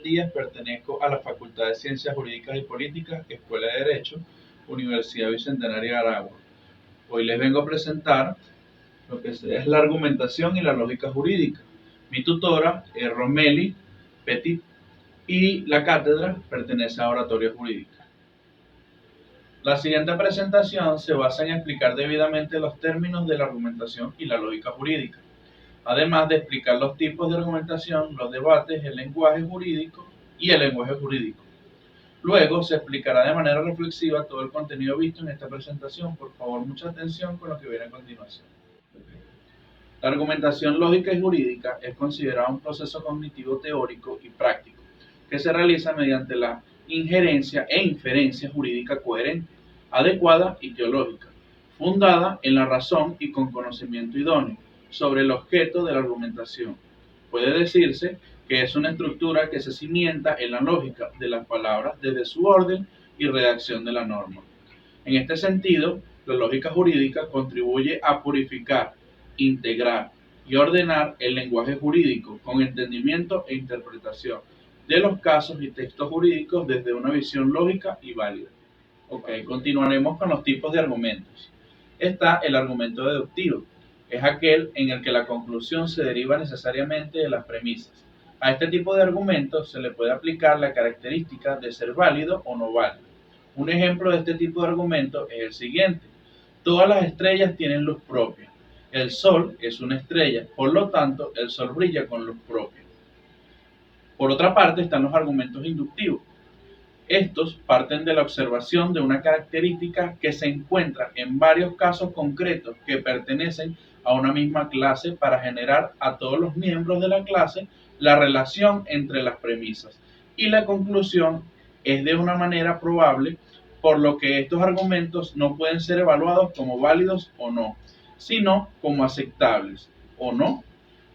Díaz, pertenezco a la Facultad de Ciencias Jurídicas y Políticas, Escuela de Derecho, Universidad Bicentenaria de Aragua. Hoy les vengo a presentar lo que es la argumentación y la lógica jurídica. Mi tutora es Romeli Petit y la cátedra pertenece a Oratoria Jurídica. La siguiente presentación se basa en explicar debidamente los términos de la argumentación y la lógica jurídica, además de explicar los tipos de argumentación, los debates, el lenguaje jurídico y el lenguaje jurídico. Luego se explicará de manera reflexiva todo el contenido visto en esta presentación. Por favor, mucha atención con lo que viene a continuación. La argumentación lógica y jurídica es considerada un proceso cognitivo teórico y práctico que se realiza mediante la injerencia e inferencia jurídica coherente, adecuada y teológica, fundada en la razón y con conocimiento idóneo sobre el objeto de la argumentación. Puede decirse que es una estructura que se cimienta en la lógica de las palabras desde su orden y redacción de la norma. En este sentido, la lógica jurídica contribuye a purificar, integrar y ordenar el lenguaje jurídico con entendimiento e interpretación de los casos y textos jurídicos desde una visión lógica y válida. Continuaremos con los tipos de argumentos. Está el argumento deductivo. Es aquel en el que la conclusión se deriva necesariamente de las premisas. A este tipo de argumentos se le puede aplicar la característica de ser válido o no válido. Un ejemplo de este tipo de argumento es el siguiente. Todas las estrellas tienen luz propia. El Sol es una estrella, por lo tanto, el Sol brilla con luz propia. Por otra parte, están los argumentos inductivos. Estos parten de la observación de una característica que se encuentra en varios casos concretos que pertenecen a una misma clase para generar a todos los miembros de la clase la relación entre las premisas. Y la conclusión es de una manera probable, por lo que estos argumentos no pueden ser evaluados como válidos o no, sino como aceptables o no.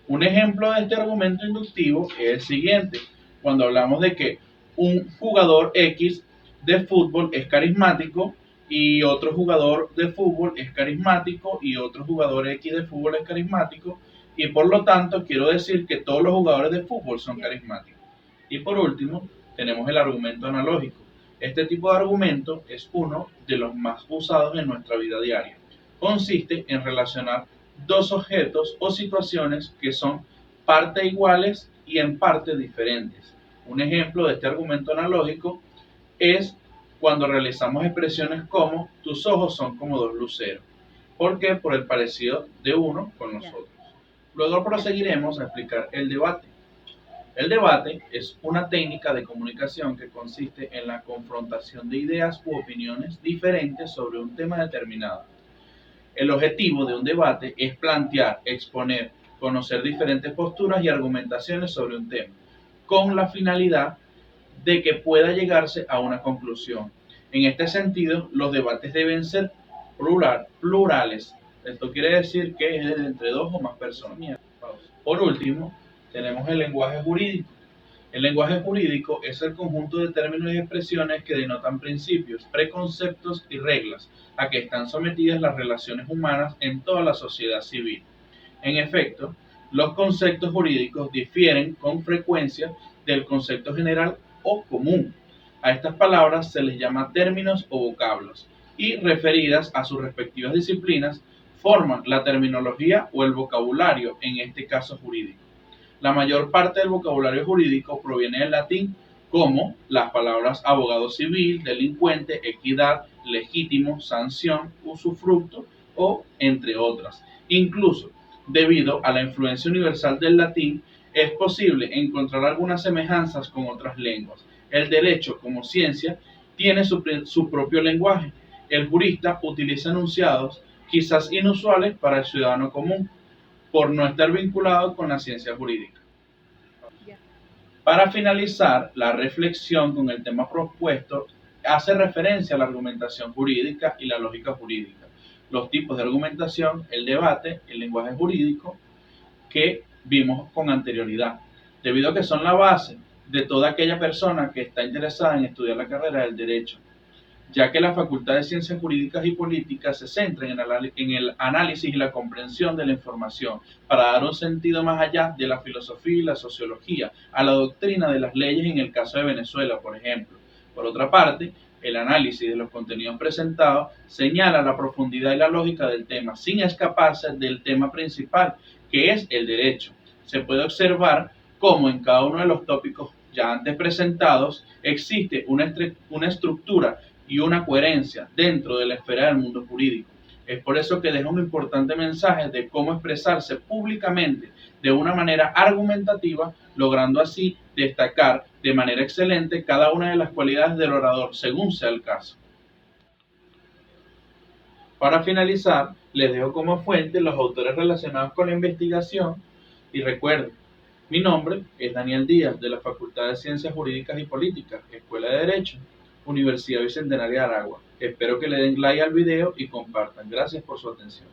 Un ejemplo de este argumento inductivo es el siguiente. Cuando hablamos de que un jugador X de fútbol es carismático y otro jugador de fútbol es carismático y otro jugador X de fútbol es carismático, y por lo tanto quiero decir que todos los jugadores de fútbol son carismáticos. Y por último, tenemos el argumento analógico. Este tipo de argumento es uno de los más usados en nuestra vida diaria. Consiste en relacionar dos objetos o situaciones que son parte iguales y en parte diferentes. Un ejemplo de este argumento analógico es cuando realizamos expresiones como tus ojos son como dos luceros. ¿Por qué? Por el parecido de uno con los otros. Luego proseguiremos a explicar el debate. El debate es una técnica de comunicación que consiste en la confrontación de ideas u opiniones diferentes sobre un tema determinado. El objetivo de un debate es plantear, exponer, conocer diferentes posturas y argumentaciones sobre un tema, con la finalidad de que pueda llegarse a una conclusión. En este sentido, los debates deben ser plurales. Esto quiere decir que es entre dos o más personas. Por último, tenemos el lenguaje jurídico. El lenguaje jurídico es el conjunto de términos y expresiones que denotan principios, preconceptos y reglas a que están sometidas las relaciones humanas en toda la sociedad civil. En efecto, los conceptos jurídicos difieren con frecuencia del concepto general o común. A estas palabras se les llama términos o vocablos y, referidas a sus respectivas disciplinas, forman la terminología o el vocabulario, en este caso jurídico. La mayor parte del vocabulario jurídico proviene del latín, como las palabras abogado civil, delincuente, equidad, legítimo, sanción, usufructo o entre otras. Incluso, debido a la influencia universal del latín, es posible encontrar algunas semejanzas con otras lenguas. El derecho, como ciencia, tiene su propio lenguaje. El jurista utiliza enunciados quizás inusuales para el ciudadano común, por no estar vinculado con la ciencia jurídica. Para finalizar la reflexión con el tema propuesto, hace referencia a la argumentación jurídica y la lógica jurídica, los tipos de argumentación, el debate, el lenguaje jurídico que vimos con anterioridad, debido a que son la base de toda aquella persona que está interesada en estudiar la carrera del derecho. ya que la Facultad de Ciencias Jurídicas y Políticas se centra en el análisis y la comprensión de la información para dar un sentido más allá de la filosofía y la sociología a la doctrina de las leyes en el caso de Venezuela, por ejemplo. Por otra parte, el análisis de los contenidos presentados señala la profundidad y la lógica del tema, sin escaparse del tema principal, que es el derecho. Se puede observar cómo en cada uno de los tópicos ya antes presentados existe una estructura y una coherencia dentro de la esfera del mundo jurídico. Es por eso que deja un importante mensaje de cómo expresarse públicamente de una manera argumentativa, logrando así destacar de manera excelente cada una de las cualidades del orador, según sea el caso. Para finalizar, les dejo como fuente los autores relacionados con la investigación y recuerden, mi nombre es Daniel Díaz, de la Facultad de Ciencias Jurídicas y Políticas, Escuela de Derecho, Universidad Bicentenaria de Aragua. Espero que le den like al video y compartan. Gracias por su atención.